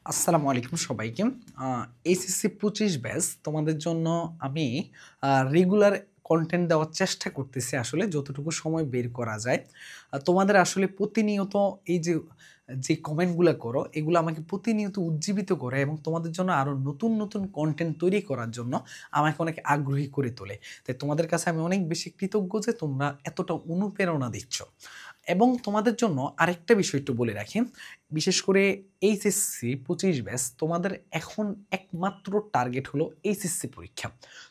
আসসালামু আলাইকুম সবাইকে। এইচএসসি ২৫ ব্যাচ তোমাদের জন্য আমি রেগুলার কনটেন্ট দেওয়ার চেষ্টা করতেছি আসলে যতটুকু সময় বের করা যায়। তোমাদের আসলে প্রতিনিয়ত এই যে কমেন্টগুলা করো, এগুলো আমাকে প্রতিনিয়ত উজ্জীবিত করে এবং তোমাদের জন্য আরো নতুন, নতুন কনটেন্ট তৈরি করার জন্য আমাকে অনেক আগ্রহী করে তোলে। তাই তোমাদের কাছে আমি অনেক বেশি কৃতজ্ঞ যে তোমরা এতটা অনুপ্রেরণা দিচ্ছ। এবং তোমাদের জন্য আরেকটা বিষয় একটু বলে রাখি। বিশেষ করে এইচএসসি ২৫ ব্যাচ তোমাদের এখন একমাত্র টার্গেট হলো এইচএসসি পরীক্ষা।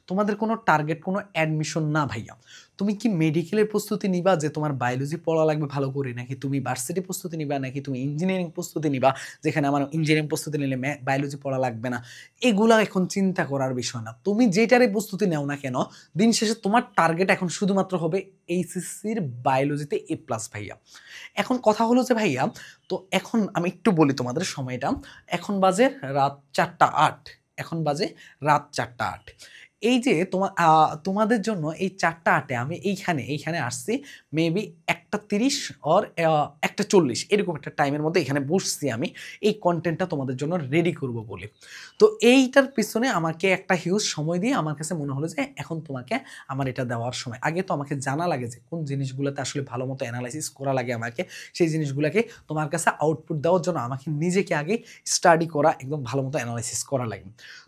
তোমাদের কোনো টার্গেট কোনো অ্যাডমিশন না ভাইয়া। তুমি কি মেডিকেলের প্রস্তুতি নিবা যে তোমার বায়োলজি পড়া লাগবে ভালো করে, নাকি তুমি ভার্সিটি প্রস্তুতি নিবা, নাকি তুমি ইঞ্জিনিয়ারিং প্রস্তুতি নিবা যেখানে আমার ইঞ্জিনিয়ারিং প্রস্তুতি নিলে বায়োলজি পড়া লাগবে না। এগুলা এখন চিন্তা করার বিষয় না। তুমি যেটারই প্রস্তুতি নাও না কেন, দিন শেষে তোমার টার্গেট এখন শুধুমাত্র হবে এইচএসসির বায়োলজিতে এ প্লাস ভাইয়া। এখন কথা হলো যে ভাইয়া, তো এখন আমি একটু বলি তোমাদের সময়টা। এখন বাজে রাত ৪টা ৮। এখন বাজে রাত ৪টা ৮। এই যে তোমাদের জন্য এই ৪টা ৮-এ আমি এইখানে আসছি মেবি ১টা ৩০ অর ১টা ৪০ এরকম একটা টাইমের মধ্যে এখানে বসছি আমি এই কনটেন্টটা তোমাদের জন্য রেডি করব বলে। তো এইটার পিছনে আমাকে একটা হিউজ সময় দিয়ে আমার কাছে মনে হলো যে এখন তোমাকে আমার এটা দেওয়ার সময়। আগে তো আমাকে জানা লাগে যে কোন জিনিসগুলোতে আসলে ভালো মতো এনালাইসিস করা লাগে আমাকে। সেই জিনিসগুলোকে তোমার কাছে আউটপুট দেওয়ার জন্য আমাকে নিজেকে আগে স্টাডি করা, একদম ভালো মতো এনালাইসিস করা লাগে।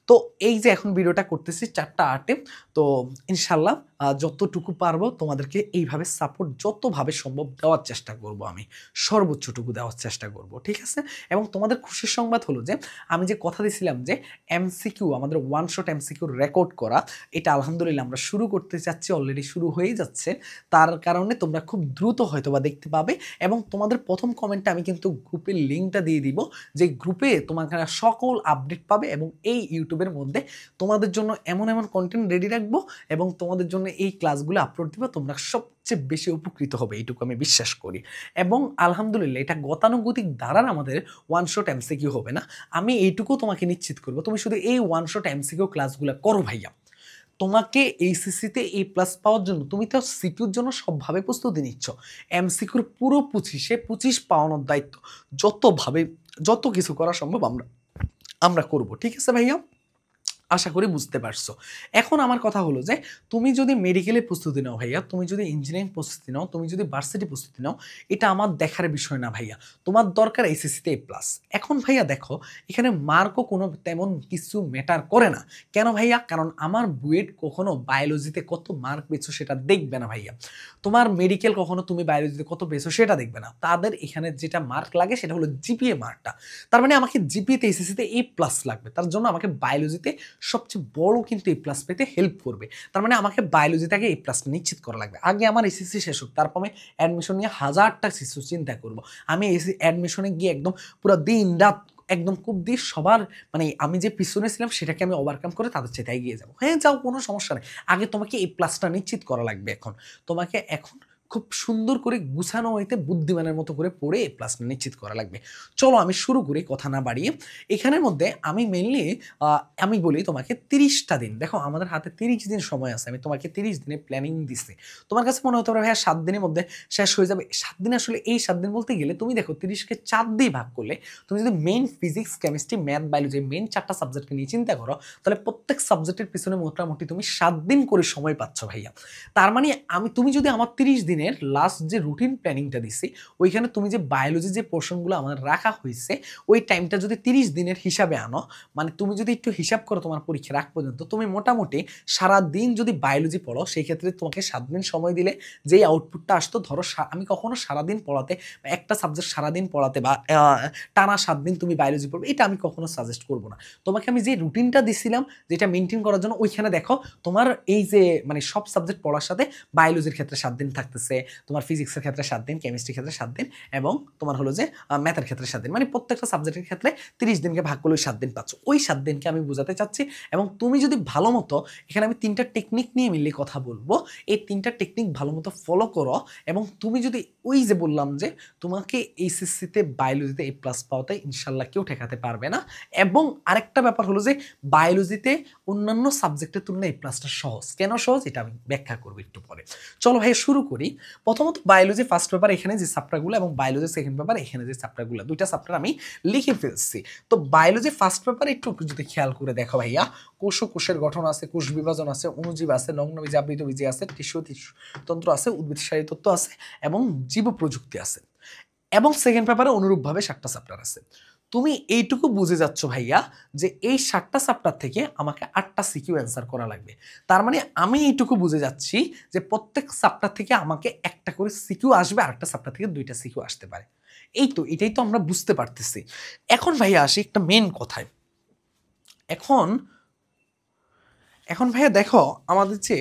তো এই যে এখন ভিডিওটা করতেছি ৪টা ৮-এ, তো ইনশাল্লাহ যতটুকু পারবো তোমাদেরকে এইভাবে সাপোর্ট যতভাবে সম্ভব দেওয়ার চেষ্টা করব, আমি সর্বোচ্চটুকু দেওয়ার চেষ্টা করব, ঠিক আছে? এবং তোমাদের খুশির সংবাদ হলো যে আমি যে কথা দিছিলাম যে এমসিকিউ, আমাদের ওয়ান শট এমসিকিউ রেকর্ড করা, এটা আলহামদুলিল্লাহ আমরা শুরু করতে চাচ্ছি, অলরেডি শুরু হয়েই যাচ্ছে। তার কারণে তোমরা খুব দ্রুত হয়তোবা দেখতে পাবে। এবং তোমাদের প্রথম কমেন্টে আমি কিন্তু গ্রুপের লিঙ্কটা দিয়ে দিব, যে গ্রুপে তোমার সকল আপডেট পাবে এবং এই ইউটিউবের মধ্যে তোমাদের জন্য এমন এমন কন্টেন্ট রেডি রাখবো এবং তোমাদের জন্য এই ক্লাসগুলো আপলোড দিব। তোমরা সবচেয়ে বেশি উপকৃত হবে, এইটুকু আমি বিশ্বাস করি। এবং আলহামদুলিল্লাহ এটা গতানুগতিক দ্বারার আমাদের ওয়ান শট এমসিকিউ হবে না। আমি এইটুকু তোমাকে নিশ্চিত করবো, তুমি শুধু এই ওয়ান শট এমসিকিউ ক্লাসগুলো করো ভাইয়া। তোমাকে এইচএসসিতে এ প্লাস পাওয়ার জন্য তুমি তো সিকিউর জন্য সবভাবে প্রস্তুতি নিচ্ছ। এমসিকিউর পুরো ২৫ পাওয়ানোর দায়িত্ব যতভাবে যত কিছু করা সম্ভব আমরা আমরা করব, ঠিক আছে ভাইয়া? আশা করি বুঝতে পারছো। এখন আমার কথা হলো যে তুমি যদি মেডিকেলের প্রস্তুতি নাও ভাইয়া, তুমি যদি ইঞ্জিনিয়ারিং প্রস্তুতি নাও, তুমি যদি ভার্সিটি প্রস্তুতি নাও, এটা আমার দেখার বিষয় না ভাইয়া। তোমার দরকার এসএসসিতে এ প্লাস। এখন ভাইয়া দেখো, এখানে মার্কও কোনো তেমন কিছু ম্যাটার করে না। কেন ভাইয়া? কারণ আমার বুয়েট কখনো বায়োলজিতে কত মার্ক পেয়েছো সেটা দেখবে না ভাইয়া। তোমার মেডিকেল কখনো তুমি বায়োলজিতে কত পেয়েছো সেটা দেখবে না। তাদের এখানে যেটা মার্ক লাগে সেটা হলো জিপিএ মার্কটা। তার মানে আমাকে জিপিএতে এসএসসিতে এ প্লাস লাগবে, তার জন্য আমাকে বায়োলজিতে সবচেয়ে বড় কিন্তু এ প্লাস পেতে হেল্প করবে। তার মানে আমাকে বায়োলজিতে আগে এ প্লাসটা নিশ্চিত করা লাগবে। আগে আমার এসএসসি শেষ হোক, তারপর আমি অ্যাডমিশন নিয়ে হাজারটা কিছু চিন্তা করব। আমি অ্যাডমিশনে গিয়ে একদম পুরো দিন রাত একদম খুব দিয়ে সবার, মানে আমি যে পিছনে ছিলাম সেটাকে আমি ওভারকাম করে তাদের চেয়ে এগিয়ে যাবো। হ্যাঁ যাও, কোনো সমস্যা নেই। আগে তোমাকে এই প্লাসটা নিশ্চিত করা লাগবে। এখন তোমাকে খুব সুন্দর করে গুছানো হইতে বুদ্ধিমানের মতো করে পড়ে এই প্লাসটা নিশ্চিত করা লাগবে। চলো আমি শুরু করি কথা না বাড়িয়ে। এখানের মধ্যে আমি মেনলি আমি বলি তোমাকে ৩০টা দিন। দেখো আমাদের হাতে ৩০ দিন সময় আছে। আমি তোমাকে ৩০ দিনের প্ল্যানিং দিচ্ছি। তোমার কাছে মনে হতে পারে ভাইয়া ৭ দিনের মধ্যে শেষ হয়ে যাবে। ৭ দিন আসলে এই ৭ দিন বলতে গেলে তুমি দেখো ৩০কে ৪ দিয়ে ভাগ করলে তুমি যদি main physics, chemistry, math, biology main ৪টা সাবজেক্টকে নিয়ে চিন্তা করো, তাহলে প্রত্যেক সাবজেক্টের পিছনে মোটামুটি তুমি ৭ দিন করে সময় পাচ্ছ ভাইয়া। তার মানে তুমি যদি আমার ৩০ দিনের লাস্ট যে রুটিন প্ল্যানিংটা দিছি, ওইখানে তুমি যে বায়োলজি যে পোর্শনগুলো আমাদের রাখা হয়েছে, ওই টাইমটা যদি ৩০ দিনের হিসাবে আনো, মানে তুমি যদি একটু হিসাব করো তোমার পরীক্ষার আগ পর্যন্ত, তুমি মোটামুটি সারাদিন যদি বায়োলজি পড়ো, সেই ক্ষেত্রে তোমাকে ৭ দিন সময় দিলে যেই আউটপুটটা আসতো, ধরো আমি কখনো সারাদিন পড়াতে বা একটা সাবজেক্ট সারাদিন পড়াতে বা টানা ৭ দিন তুমি বায়োলজি পড়বে, এটা আমি কখনো সাজেস্ট করবো না। তোমাকে আমি যে রুটিনটা দিছিলাম যেটা মেনটেন করার জন্য, ওইখানে দেখো তোমার এই যে মানে সব সাবজেক্ট পড়ার সাথে বায়োলজির ক্ষেত্রে ৭ দিন থাকতেছে, তোমার ফিজিক্সের ক্ষেত্রে ৭ দিন, কেমিস্ট্রির ক্ষেত্রে ৭ দিন এবং তোমার হলো যে ম্যাথের ক্ষেত্রে ৭ দিন। মানে প্রত্যেকটা সাবজেক্টের ক্ষেত্রে ৩০ দিনকে ভাগ করলে ৭ দিন পাচ্ছ। ওই ৭ দিনকে আমি বোঝাতে চাচ্ছি। এবং তুমি যদি ভালো মতো, এখানে আমি ৩টা টেকনিক নিয়ে মিলিয়ে কথা বলবো, এই ৩টা টেকনিক ভালো মতো ফলো করো এবং তুমি যদি ওই যে বললাম যে তোমাকে এইচএসসিতে বায়োলজিতে এ প্লাস পাওয়াতে ইনশাল্লাহ কেউ ঠেকাতে পারবে না। এবং আরেকটা ব্যাপার হলো যে বায়োলজিতে অন্যান্য সাবজেক্টের তুলনায় এ প্লাসটা সহজ। কেন সহজ এটা আমি ব্যাখ্যা করবো একটু পরে। চলো ভাই শুরু করি। প্রথমত বায়োলজি ফার্স্ট পেপার এখানে যে চ্যাপ্টারগুলো এবং বায়োলজি সেকেন্ড পেপার এখানে যে চ্যাপ্টারগুলো, দুইটা চ্যাপ্টার আমি লিখে ফেলছি। তো বায়োলজি ফার্স্ট পেপারে একটু যদি খেয়াল করে দেখো ভাইয়া, কোষ ও কোষের গঠন আছে, কোষ বিভাজন আছে, অণুজীব আছে, নগ্নবীজি আবৃতবীজি আছে, টিস্যু তন্ত্র আছে, উদ্ভিদশালী তত্ত্ব আছে এবং জীব প্রযুক্তি আছে। এবং সেকেন্ড পেপারে অনুরূপভাবে 7টা চ্যাপ্টার আছে। তুমি এইটুকু বুঝে যাচ্ছ ভাইয়া যে এই 7টা চ্যাপ্টার থেকে আমাকে 8টা সিকিউ অ্যান্সার করা লাগবে। তার মানে আমি এইটুকু বুঝে যাচ্ছি যে প্রত্যেক চ্যাপ্টার থেকে আমাকে একটা করে সিকিউ আসবে, আরেকটা চ্যাপ্টার থেকে 2টা সিকিউ আসতে পারে। এটাই তো আমরা বুঝতে পারতেছি। এখন ভাইয়া আসি একটা মেন কথায়। এখন ভাইয়া দেখো আমাদের যে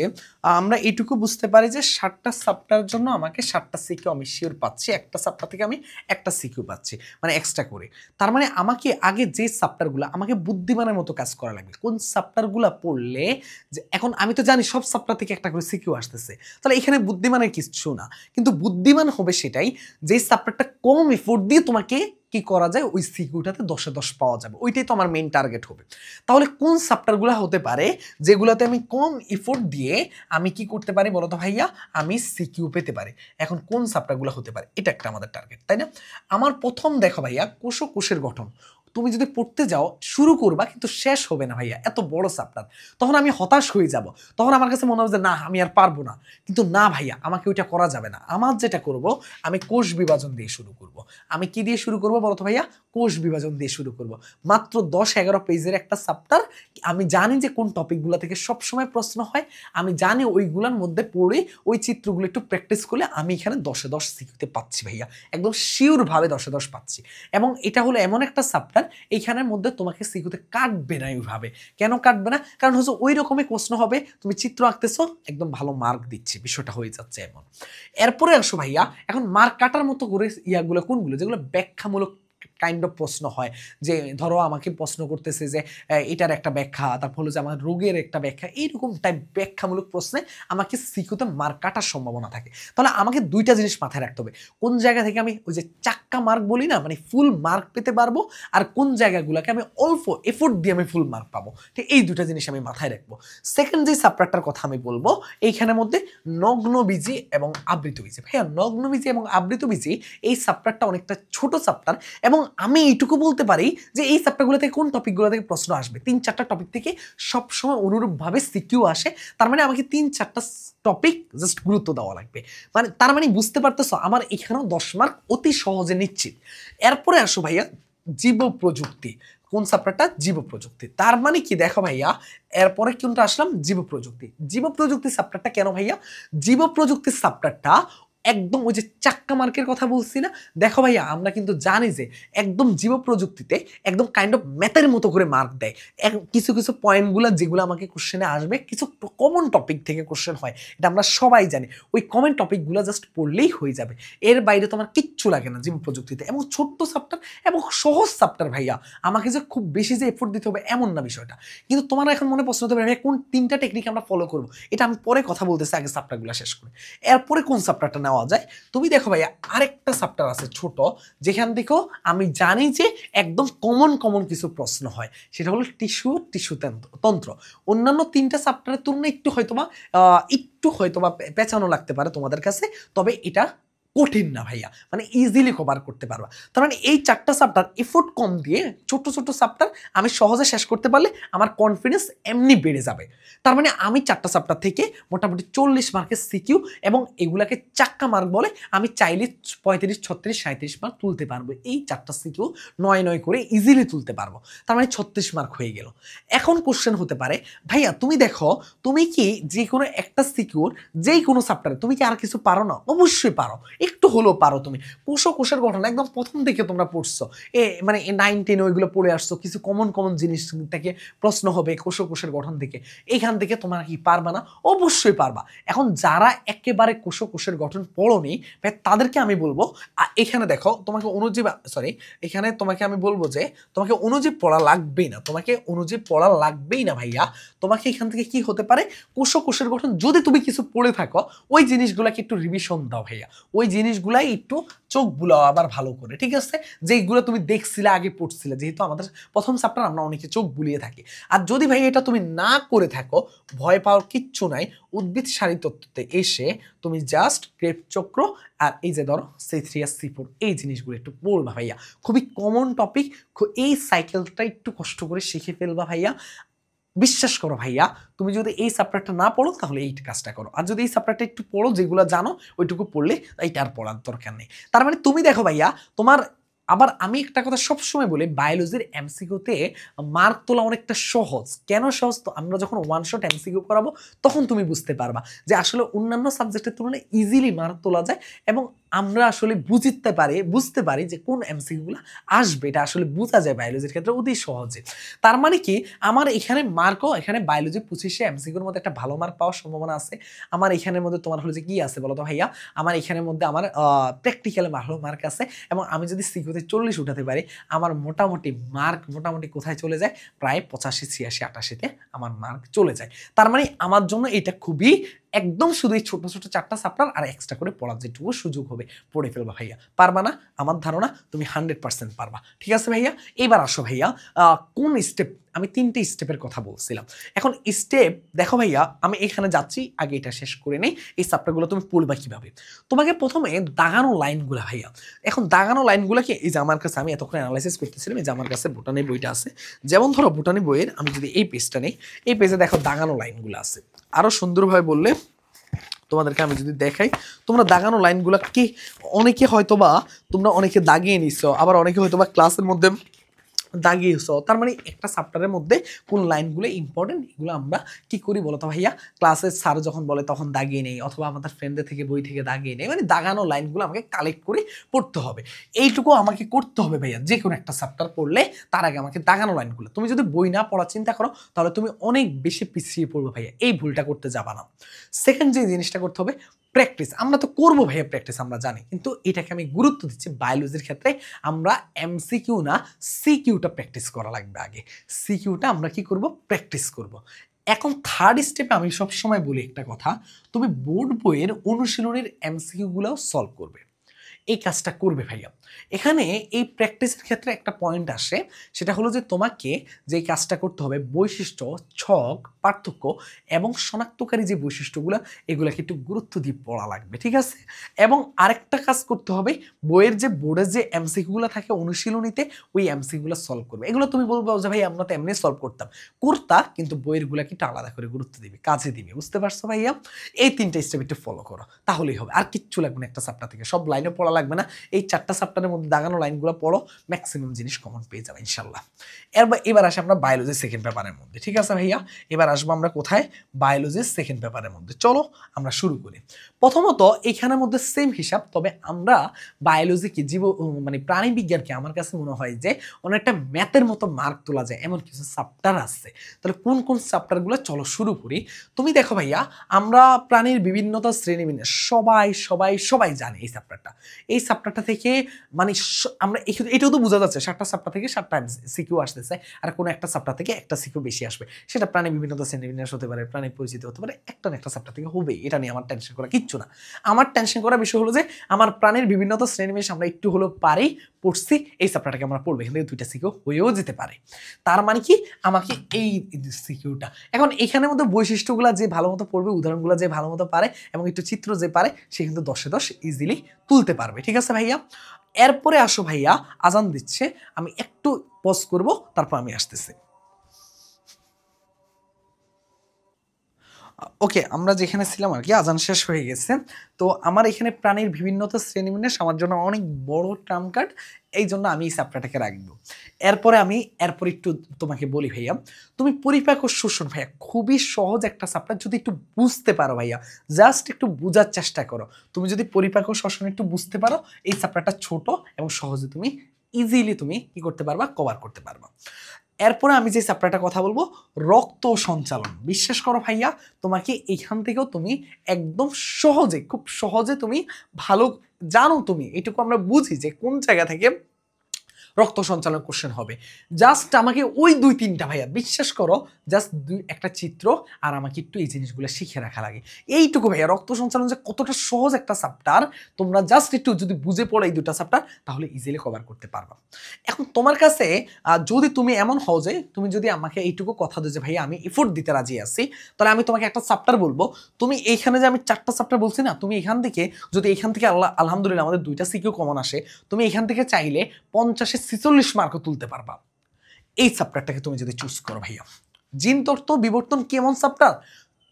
আমরা এইটুকু বুঝতে পারি যে 7টা চ্যাপ্টারের জন্য আমাকে 7টা সিকিউ আমি শিওর পাচ্ছি, একটা চ্যাপ্টার থেকে আমি একটা সিকিউ পাচ্ছি, মানে এক্সট্রা করে। তার মানে আমাকে আগে যে চ্যাপ্টারগুলো আমাকে বুদ্ধিমানের মতো কাজ করা লাগবে, কোন চ্যাপ্টারগুলো পড়লে যে এখন আমি তো জানি সব চ্যাপ্টার থেকে একটা করে সিকিউ আসতেছে, তাহলে এখানে বুদ্ধিমানের কিছু না, কিন্তু বুদ্ধিমান হবে সেটাই যে চ্যাপ্টারটা কম এফোর্ট দিয়ে তোমাকে কি করা যায় ওই সিকিউটাতে 10-এ 10 পাওয়া যাবে, ওইটাই তো আমার মেইন টার্গেট হবে। তাহলে কোন চ্যাপ্টারগুলো হতে পারে যেগুলোতে আমি কম এফোর্ট দিয়ে আমি কি করতে পারি বলতো ভাইয়া, আমি সিকিউ পেতে পারি। এখন কোন চ্যাপ্টারগুলো হতে পারে এটা একটা আমাদের টার্গেট, তাই না? আমার প্রথম দেখো ভাইয়া কোষ ও কোষের গঠন। তুমি যদি পড়তে যাও শুরু করবা কিন্তু শেষ হবে না ভাইয়া, এত বড় চ্যাপ্টার। তখন আমি হতাশ হয়ে যাব, তখন আমার কাছে মনে হবে যে না আমি আর পারবো না। কিন্তু না ভাইয়া, আমাকে ওইটা করা যাবে না। আমার যেটা করব, আমি কোষ বিভাজন দিয়ে শুরু করব। আমি কি দিয়ে শুরু করব বলতো ভাইয়া? কোষ বিভাজন দিয়ে শুরু করব। মাত্র 10-11 পেজের একটা চ্যাপ্টার। আমি জানি যে কোন টপিকগুলো থেকে সবসময় প্রশ্ন হয়, আমি জানি ওইগুলোর মধ্যে পড়ে ওই চিত্রগুলো একটু প্র্যাকটিস করলে আমি এখানে 10-এ 10 শিখতে পাচ্ছি ভাইয়া, একদম শিওরভাবে 10-এ 10 পাচ্ছি। এবং এটা হলো এমন একটা চ্যাপ্টার এইখানের মধ্যে তোমাকে সিকিউতে কাটবে না ওইভাবে। কেন কাটবে না? কারণ হচ্ছে ওই রকমই প্রশ্ন হবে, তুমি চিত্র আঁকতেছো একদম ভালো মার্ক দিচ্ছে, বিষয়টা হয়ে যাচ্ছে এমন। এরপরে আসো ভাইয়া, এখন মার্ক কাটার মতো করে ইয়াগুলো কোনগুলো যেগুলো ব্যাখ্যামূলক কাইন্ড অফ প্রশ্ন হয়, যে ধরো আমাকে প্রশ্ন করতেছে যে এটার একটা ব্যাখ্যা, তারপর হলো যে আমার রোগের একটা ব্যাখ্যা, এইরকম টাইপ ব্যাখ্যামূলক প্রশ্নে আমাকে সিকিউতে মার্ক কাটার সম্ভাবনা থাকে। তাহলে আমাকে দুইটা জিনিস মাথায় রাখতে হবে, কোন জায়গা থেকে আমি ওই যে চাক্কা মার্ক বলি না, মানে ফুল মার্ক পেতে পারবো, আর কোন জায়গাগুলোকে আমি অল্প এফোর্ট দিয়ে আমি ফুল মার্ক পাবো। ঠিক এই দুটা জিনিস আমি মাথায় রাখবো। সেকেন্ড যে চ্যাপ্টারটার কথা আমি বলবো, এইখানের মধ্যে নগ্নবীজি এবং আবৃতবীজি। ভাইয়া নগ্নবীজি এবং আবৃতবীজি এই চ্যাপ্টারটা অনেকটা ছোট চ্যাপ্টার, এবং আমি এইটুকু বলতে পারি যে এই চ্যাপ্টারগুলো থেকে কোন টপিকগুলো থেকে প্রশ্ন আসবে, 3-4টা টপিক থেকে সবসময় অনুরূপভাবে সিকিউ আসে। তার মানে আমাকে 3-4টা টপিক জাস্ট গুরুত্ব দেওয়া লাগবে। মানে তার মানে বুঝতে পারতেছো আমার এখানেও 10 মার্ক অতি সহজে নিশ্চিত। এরপরে আসো ভাইয়া জীব প্রযুক্তি। কোন চ্যাপ্টারটা? জীব প্রযুক্তি। তার মানে কি দেখো ভাইয়া, এরপরে কিন্তু আসলাম জীব প্রযুক্তি। জীব প্রযুক্তি চ্যাপ্টারটা কেন ভাইয়া? জীব প্রযুক্তির চ্যাপ্টারটা একদম ওই যে চাক্কা মার্কের কথা বলছি না, দেখো ভাইয়া আমরা কিন্তু জানি যে একদম জীব প্রযুক্তিতে একদম কাইন্ড অফ ম্যাথের মতো করে মার্ক দেয়। কিছু কিছু পয়েন্টগুলো যেগুলো আমাকে কোশ্চেনে আসবে, কিছু কমন টপিক থেকে কোশ্চেন হয়, এটা আমরা সবাই জানি। ওই কমন টপিকগুলো জাস্ট পড়লেই হয়ে যাবে, এর বাইরে তোমার কিচ্ছু লাগে না জীব প্রযুক্তিতে। এবং ছোট্ট চ্যাপ্টার এবং সহজ চ্যাপ্টার ভাইয়া, আমাকে যে খুব বেশি যে এফোর্ট দিতে হবে এমন না বিষয়টা। কিন্তু তোমার এখন মনে প্রশ্ন হতে পারে ভাইয়া কোন 3টা টেকনিক আমরা ফলো করবো, এটা আমি পরে কথা বলতেছি, আগে চ্যাপ্টারগুলো শেষ করে। এরপরে কোন চ্যাপ্টারটা নেওয়া যায়? তুমি দেখো ভাইয়া আরেকটা চ্যাপ্টার আছে ছোট, যেখান থেকেও আমি জানি যে একদম কমন কিছু প্রশ্ন হয়, সেটা হলো টিস্যু তন্ত্র। অন্যান্য 3টা চ্যাপ্টারের তুলনায় একটু হয়তোবা পেঁচানো লাগতে পারে তোমাদের কাছে, তবে এটা কঠিন না ভাইয়া, মানে ইজিলি কভার করতে পারবা। তার মানে এই 4টা চ্যাপ্টার এফোর্ট কম দিয়ে ছোট চ্যাপ্টার আমি সহজে শেষ করতে পারলে আমার কনফিডেন্স এমনি বেড়ে যাবে। তার মানে আমি 4টা চ্যাপ্টার থেকে মোটামুটি 40 মার্কের সিকিউ, এবং এগুলাকে চাক্কা মার্ক বলে, আমি চাইলে 35, 36, 37 মার্ক তুলতে পারবো। এই 4টা সিকিউ 9 করে ইজিলি তুলতে পারবো। তার মানে 36 মার্ক হয়ে গেল। এখন কোশ্চেন হতে পারে ভাইয়া তুমি দেখো, তুমি কি যে কোনো একটা সিকিউর যেই কোনো চ্যাপ্টারে তুমি কি আর কিছু পারো না? অবশ্যই পারো, একটু হলেও পারো। তুমি কোষের গঠন একদম প্রথম থেকে তোমরা পড়ছো, মানে 9-10 ওইগুলো পড়ে আসছো, কিছু কমন জিনিস থেকে প্রশ্ন হবে কোষের গঠন থেকে, এইখান থেকে তোমরা কি পারবা না? অবশ্যই পারবা। এখন যারা একেবারে কোষের গঠন পড়োনি তাদেরকে আমি বলবো, এখানে দেখো তোমাকে এখানে তোমাকে আমি বলবো যে তোমাকে অনুজীব পড়া লাগবেই না, ভাইয়া। তোমাকে এখান থেকে কি হতে পারে, কোষের গঠন যদি তুমি কিছু পড়ে থাকো ওই জিনিসগুলোকে একটু রিভিশন দাও ভাইয়া, ওই জিনিসগুলাই একটু চোখ বুলাও আবার ভালো করে, ঠিক আছে? যেইগুলো তুমি দেখছিলে আগে পড়ছিলে, যেহেতু আমাদের প্রথম চ্যাপ্টার আমরা অনেকে চোখ বুলিয়ে থাকি। আর যদি ভাই এটা তুমি না করে থাকো, ভয় পাওয়ার কিচ্ছু নাই। উদ্ভিদ সারি তত্ত্বতে এসে তুমি জাস্ট ক্রেবস চক্র আর এই যে ধরো C3 আর C4 এই জিনিসগুলো একটু পড়বা ভাইয়া, খুবই কমন টপিক। এই সাইকেলটা একটু কষ্ট করে শিখে ফেলবা ভাইয়া। বিশ্বাস করো ভাইয়া, তুমি যদি এই চ্যাপ্টারটা না পড়ো তাহলে এই কাজটা করো, আর যদি এই চ্যাপ্টারটা একটু পড়ো, যেগুলো জানো ওইটুকু পড়লে এইটা আর পড়ার দরকার নেই। তার মানে তুমি দেখো ভাইয়া, তোমার আবার আমি একটা কথা সবসময় বলি, বায়োলজির এমসিকিউতে মার্ক তোলা অনেকটা সহজ। কেন সহজ? তো আমরা যখন ওয়ান শট এমসিকিউ করাবো তখন তুমি বুঝতে পারবা যে আসলে অন্যান্য সাবজেক্টের তুলনায় ইজিলি মার্ক তোলা যায়, এবং আমরা আসলে বুঝতে পারি যে কোন এমসিকিউগুলো আসবে, এটা আসলে বোঝা যায় বায়োলজির ক্ষেত্রে অতি সহজে। তার মানে কি, আমার এখানে মার্কও এখানে বায়োলজি 25-এ এমসিকিউর মধ্যে একটা ভালো মার্ক পাওয়ার সম্ভাবনা আছে। আমার এখানের মধ্যে তোমার হলো যে কি আছে বলো তো ভাইয়া, আমার এখানের মধ্যে আমার প্র্যাকটিক্যালে ভালো মার্ক আছে, এবং আমি যদি সিকিউতে 40 উঠাতে পারি, আমার মোটামুটি মার্ক মোটামুটি কোথায় চলে যায়, প্রায় 85, 86, 88-তে আমার মার্ক চলে যায়। তার মানে আমার জন্য এটা খুবই একদম শুধু এই ছোট ছোট 4টা চ্যাপ্টার আর এক্সট্রা করে পড়ার যেটুকু সুযোগ হবে পড়ে ফেলবা ভাইয়া। পারবা না? আমার ধারণা তুমি 100% পারবা। ঠিক আছে ভাইয়া, এবার আসো ভাইয়া, কোন স্টেপ, আমি 3টে স্টেপের কথা বলছিলাম। এখন স্টেপ দেখো ভাইয়া, আমি এখানে যাচ্ছি, আগে এটা শেষ করে নেই। এই চ্যাপ্টারগুলো তুমি পড়বা কিভাবে? তোমাকে প্রথমে দাগানো লাইনগুলো ভাইয়া, এখন দাগানো লাইনগুলো কি, এই যে আমার কাছে আমি এতক্ষণ অ্যানালাইসিস করতেছিলাম, এই যে আমার কাছে বোটানি বইটা আছে, যেমন ধরো বোটানি বইয়ের আমি যদি এই পেজটা নেই, এই পেজে দেখো দাগানো লাইনগুলো আছে। আরো সুন্দরভাবে বললে তোমাদেরকে আমি যদি দেখাই, তোমরা দাগানো লাইনগুলো কি অনেকে হয়তোবা তোমরা অনেকে দাগিয়ে নিছো, আবার অনেকে হয়তোবা ক্লাসের মধ্যে দাগিয়েছো। তার মানে একটা চ্যাপ্টারের মধ্যে কোন লাইনগুলো ইম্পর্টেন্ট, এগুলো আমরা কি করি বলতো ভাইয়া, ক্লাসের স্যার যখন বলে তখন দাগিয়ে নেই, অথবা আমাদের ফ্রেন্ডদের থেকে বই থেকে দাগিয়ে নেই। মানে দাগানো লাইনগুলো আমাকে কালেক্ট করে পড়তে হবে, এইটুকু আমাকে করতে হবে ভাইয়া। যে কোনো একটা চ্যাপ্টার পড়লে তার আগে আমাকে দাগানো লাইনগুলো, তুমি যদি বই না পড়ার চিন্তা করো তাহলে তুমি অনেক বেশি পিছিয়ে পড়বে ভাইয়া, এই ভুলটা করতে যাবা না। সেকেন্ড যে জিনিসটা করতে হবে, প্র্যাকটিস। আমরা তো করবো ভাইয়া প্র্যাকটিস, আমরা জানি, কিন্তু এটাকে আমি গুরুত্ব দিচ্ছি বায়োলজির ক্ষেত্রে। আমরা এমসিকিউ না, সিকিউটা প্র্যাকটিস করা লাগবে আগে। সিকিউটা আমরা কি করব, প্র্যাকটিস করব। এখন থার্ড স্টেপে আমি সবসময় বলি একটা কথা, তুমি বোর্ড বইয়ের অনুশীলনের এমসিকিউগুলোও সলভ করবে, এই কাজটা করবে ভাইয়া। এখানে এই প্র্যাকটিসের ক্ষেত্রে একটা পয়েন্ট আসে, সেটা হলো যে তোমাকে যে কাজটা করতে হবে, বৈশিষ্ট্য, ছক, পার্থক্য এবং শনাক্তকারী যে বৈশিষ্ট্যগুলো, এগুলোকে একটু গুরুত্ব দিয়ে পড়া লাগবে, ঠিক আছে? এবং আরেকটা কাজ করতে হবে, বইয়ের যে বোর্ডের যে এমসিকিউগুলো থাকে অনুশীলনীতে, ওই এমসিকিউগুলো সলভ করবে। এগুলো তুমি বলবো যে ভাই আমরা তো এমনি সলভ করতা, কিন্তু বইয়ের গুলাকে একটু আলাদা করে গুরুত্ব দিবে, কাজে দিবে। বুঝতে পারছো ভাইয়া? এই 3টে স্টেপ একটু ফলো করো, তাহলেই হবে। আর কিচ্ছু লাগবে না একটা চ্যাপ্টার থেকে, সব লাইনও পড়া লাগবে না। এই 4টা চ্যাপ্টারের মধ্যে দাগানো লাইনগুলো পড়ো, ম্যাক্সিমাম জিনিস কমন পেয়ে যাবে ইনশাল্লাহ। এবার আসি আমরা বায়োলজির সেকেন্ড পেপারের মধ্যে, ঠিক আছে ভাইয়া? এবার আসবো আমরা কোথায়, বায়োলজির সেকেন্ড পেপারের মধ্যে। চলো আমরা শুরু করি। প্রথমত এখানের মধ্যে সেম হিসাব, তবে আমরা বায়োলজিকে মানে প্রাণী বিজ্ঞানকে আমার কাছে মনে হয় যে অনেকটা ম্যাথের মতো মার্ক তোলা যায় এমন কিছু চ্যাপ্টার আছে। তাহলে কোন কোন চ্যাপ্টারগুলো, চলো শুরু করি। তুমি দেখো ভাইয়া, আমরা প্রাণীর বিভিন্নতা শ্রেণীবিন্যাস সবাই সবাই সবাই জানি এই চ্যাপ্টারটা। এই চ্যাপ্টারটা থেকে মানে আমরা এটাও তো বোঝা যাচ্ছে 7টা চ্যাপ্টার থেকে 7টা সিকিউ আসতেছে, আর কোনো একটা চ্যাপ্টার থেকে একটা সিকিউ বেশি আসবে। সেটা প্রাণী বিভিন্নতা শ্রেণীবিন্যাস হতে পারে, প্রাণী পরিচিতি হতে পারে, একটা না একটা চ্যাপ্টার থেকে হবে। এটা নিয়ে আমার টেনশন করা কিচ্ছু না। আমার টেনশন করার বিষয় হলো যে আমার প্রাণীর বিভিন্নতা শ্রেণীবিন্যাস আমরা একটু হলেও পারি, পড়ছি, এই চ্যাপ্টারটাকে আমরা পড়বো, এখান থেকে 2টা সিকিউ হয়েও যেতে পারে। তার মানে কি, আমাকে এই সিকিউটা, এখন এখানের মধ্যে বৈশিষ্ট্যগুলো যে ভালো মতো পড়বে, উদাহরণগুলো যে ভালো মতো পারে এবং একটু চিত্র যে পারে, সে কিন্তু 10-এ 10 ইজিলি তুলতে পারবে। ঠিক আছে ভাইয়া? এরপরে আসো ভাইয়া, আজান দিচ্ছে, আমি একটু পজ করব, তারপর আমি আসতেছি। ওকে, আমরা যেখানে ছিলাম আর কি, আজান শেষ হয়ে গেছে। তো আমার এখানে প্রাণীর বিভিন্নতা শ্রেণীবিন্যাস আমার জন্য অনেক বড় ট্রাম কার্ড, এই জন্য আমি এই চ্যাপ্টারটাকে রাখবো। এরপর একটু তোমাকে বলি ভাইয়া, তুমি পরিপাক ও শোষণ ভাইয়া খুবই সহজ একটা চ্যাপ্টার, যদি একটু বুঝতে পারো ভাইয়া, জাস্ট একটু বোঝার চেষ্টা করো। তুমি যদি পরিপাক ও শ্বসন একটু বুঝতে পারো, এই চ্যাপ্টারটা ছোট এবং সহজে তুমি ইজিলি তুমি কি করতে পারবা, কভার করতে পারবা। এরপরে আমি যে চ্যাপ্টারটা কথা বলবো, রক্ত সঞ্চালন। বিশ্বাস করো ভাইয়া, তোমাকে এইখান থেকেও তুমি একদম সহজে, খুব সহজে তুমি ভালো জানো, তুমি এটুকু আমরা বুঝি যে কোন জায়গা থেকে রক্ত সঞ্চালন কোশ্চেন হবে। জাস্ট আমাকে ওই ২-৩টা ভাইয়া বিশ্বাস করো, জাস্ট একটা চিত্র আর আমাকে একটু এই জিনিসগুলো শিখে রাখা লাগে। এইটুকু ভাইয়া, রক্ত সঞ্চালন যে কতটা সহজ একটা চ্যাপ্টার, তোমরা জাস্ট একটু যদি বুঝে পড়ো এই দুটা চ্যাপ্টার, তাহলে ইজিলি কভার করতে পারবা। এখন তোমার কাছে যদি তুমি এমন হও যে তুমি যদি আমাকে এইটুকু কথা দিও যে ভাইয়া আমি এফোর্ট দিতে রাজি আছি, তাহলে আমি তোমাকে একটা চ্যাপ্টার বলবো। তুমি এইখানে যে আমি 4টা চ্যাপ্টার বলছি না, তুমি এখান থেকে যদি এখান থেকে আলহামদুলিল্লাহ আমাদের 2টা সিকিউ কমন আসে, তুমি এখান থেকে চাইলে 50-এ 46 মার্কও তুলতে পারবা এই চ্যাপ্টারটাকে তুমি যদি চুজ করো ভাইয়া। জিন তত্ত্ব বিবর্তন কেমন চ্যাপ্টার?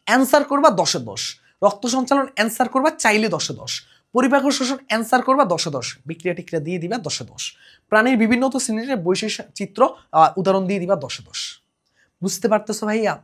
অ্যান্সার করবা 10-এ 10, রক্ত সঞ্চালন অ্যান্সার করবা চাইলে 10-এ 10, পরিপাক ও শোষণ অ্যান্সার করবা 10-এ 10, বিক্রিয়া টিক্রিয়া দিয়ে দিবা 10-এ 10, প্রাণীর বিভিন্ন শ্রেণীর বৈশিষ্ট্য চিত্র উদাহরণ দিয়ে দিবা 10-এ 10। বুঝতে পারতেছো ভাইয়া?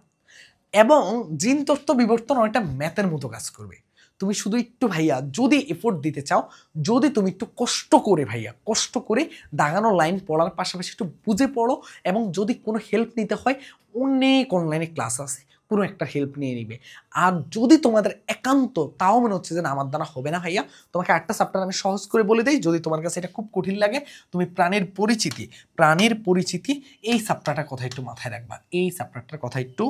এবং জিন তত্ত্ব বিবর্তন অনেকটা ম্যাথের মতো কাজ করবে। তুমি শুধু একটু ভাইয়া যদি এফোর্ট দিতে চাও, যদি তুমি একটু কষ্ট করে ভাইয়া, কষ্ট করে দাগানো লাইন পড়ার পাশাপাশি একটু বুঝে পড়ো, এবং যদি কোনো হেল্প নিতে হয় অনেক অনলাইনে ক্লাস আছে, কোনো একটা হেল্প নিয়ে নিবে। আর যদি তোমাদের একান্ত তাও মনে হচ্ছে যে না আমার দ্বারা হবে না ভাইয়া, তোমাকে একটা চ্যাপ্টার আমি সহজ করে বলে দিই, যদি তোমার কাছে এটা খুব কঠিন লাগে, তুমি প্রাণের পরিচিতি এই চ্যাপ্টারটার কথা একটু মাথায় রাখবা, এই চ্যাপ্টারটার কথা একটু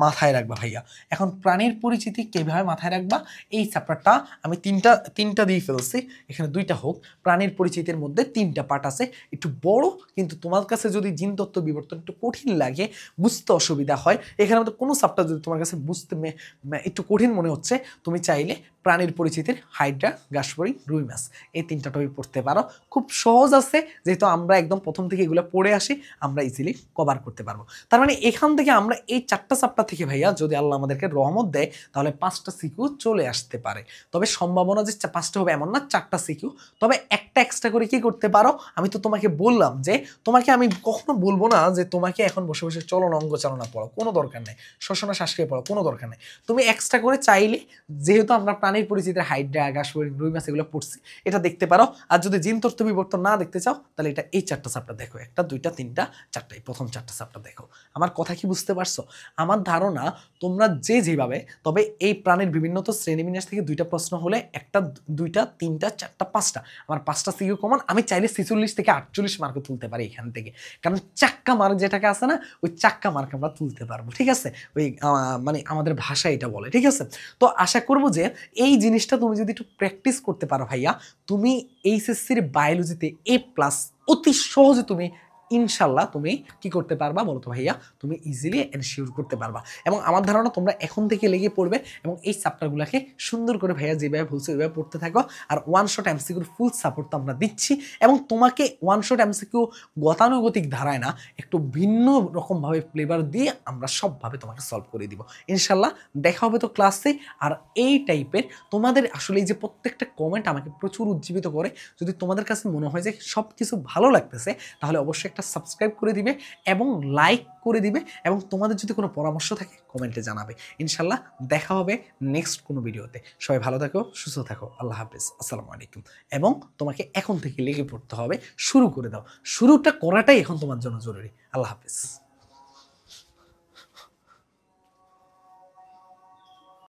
মাথায় রাখবা ভাইয়া। এখন প্রাণীর পরিচিতি কিভাবে মাথায় রাখবা, এই চ্যাপ্টারটা আমি তিনটা দিয়ে ফেলছি, এখানে 2টা হোক। প্রাণীর পরিচিতির মধ্যে 3টা পার্ট আছে, একটু বড়, কিন্তু তোমার কাছে যদি জিন তত্ত্ব বিবর্তন একটু কঠিন লাগে, বুঝতে অসুবিধা হয়, এখানে মধ্যে কোনো চ্যাপ্টার যদি তোমার কাছে বুঝতে একটু কঠিন মনে হচ্ছে, তুমি চাইলে প্রাণীর পরিচিতির হাইড্রা, গাসপরি, রুই মাছ এই 3টা টপিক পড়তে পারো। খুব সহজ আছে, যেহেতু আমরা একদম প্রথম থেকে এগুলো পড়ে আসি, আমরা ইজিলি কভার করতে পারবো। তার মানে এখান থেকে আমরা এই 4টা চ্যাপ্টার থেকে ভাইয়া যদি আল্লাহ আমাদেরকে রহমত দেয়, তাহলে 5টা সিকিউ চলে আসতে পারে। তবে সম্ভাবনা যে 5টা হবে এমন না, 4টা সিকিউ। তবে একটা এক্সট্রা করে কি করতে পারো, আমি তো তোমাকে বললাম যে তোমাকে আমি কখনো বলবো না যে তোমাকে এখন বসে বসে চলন অঙ্গ চালনা পড়ো, কোনো দরকার নেই, শ্বসনা শ্বাস খেয়ে পড়ো, কোনো দরকার নেই। তুমি এক্সট্রা করে চাইলে, যেহেতু আমরা প্রাণীর পরিচিতির হাইড্রা, গাসপরি, রুই মাছ এগুলো পড়ছি, এটা দেখতে পারো। আর যদি জিন তত্ত্ব বিবর্তন না দেখতে চাও, তাহলে এটা এই 4টা চ্যাপ্টার দেখো, 1টা 2টা 3টা 4টাই, প্রথম 4টা চ্যাপ্টার দেখো। আমার কথা কি বুঝতে পারছো? আমার ধারণা তোমরা যেভাবে, তবে এই প্রাণীর বিভিন্ন শ্রেণীবিন্যাস থেকে 2টা প্রশ্ন হলে 1টা 2টা 3টা 4টা 5টা, আমার 5টা সিকিউ কমন, আমি চাইলে 46 থেকে 48 মার্ক তুলতে পারি এখান থেকে, কারণ চাক্কা মার্ক যেটাকে আছে না, ওই চাক্কা মার্ক আমরা তুলতে পারবো। ঠিক আছে, ওই মানে আমাদের ভাষা এটা বলে। ঠিক আছে, তো আশা করবো যে এই জিনিসটা তুমি যদি একটু প্র্যাকটিস করতে পারো ভাইয়া, তুমি এইচএসসির বায়োলজিতে A+ অতি সহজে তুমি ইনশাল্লাহ তুমি কি করতে পারবা বলতো ভাইয়া, তুমি ইজিলি এনশিওর করতে পারবা। এবং আমার ধারণা তোমরা এখন থেকে লেগে পড়বে, এবং এই চ্যাপ্টারগুলোকে সুন্দর করে ভাইয়া যেভাবে বলছে ওইভাবে পড়তে থাকো। আর ওয়ান শট এমসিকিউর ফুল সাপোর্ট তো আমরা দিচ্ছি, এবং তোমাকে ওয়ান শট এমসিকিউ গতানুগতিক ধারায় না, একটু ভিন্ন রকমভাবে ফ্লেভার দিয়ে আমরা সবভাবে তোমাকে সলভ করে দিব ইনশাল্লাহ। দেখা হবে তো ক্লাসে। আর এই টাইপের তোমাদের আসলে এই যে প্রত্যেকটা কমেন্ট আমাকে প্রচুর উজ্জীবিত করে। যদি তোমাদের কাছে মনে হয় যে সব কিছু ভালো লাগতেছে, তাহলে অবশ্যই একটা সাবস্ক্রাইব করে দিবে এবং লাইক করে দিবে, এবং তোমাদের যদি কোনো পরামর্শ থাকে কমেন্টে জানাবে। ইনশাল্লাহ দেখা হবে নেক্সট কোনো ভিডিওতে। সবাই ভালো থাকো, সুস্থ থাকো, আল্লাহ হাফেজ, আসসালামু আলাইকুম। এবং তোমাকে এখন থেকে লেগে পড়তে হবে, শুরু করে দাও, শুরুটা করাটাই এখন তোমার জন্য জরুরি। আল্লাহ হাফেজ।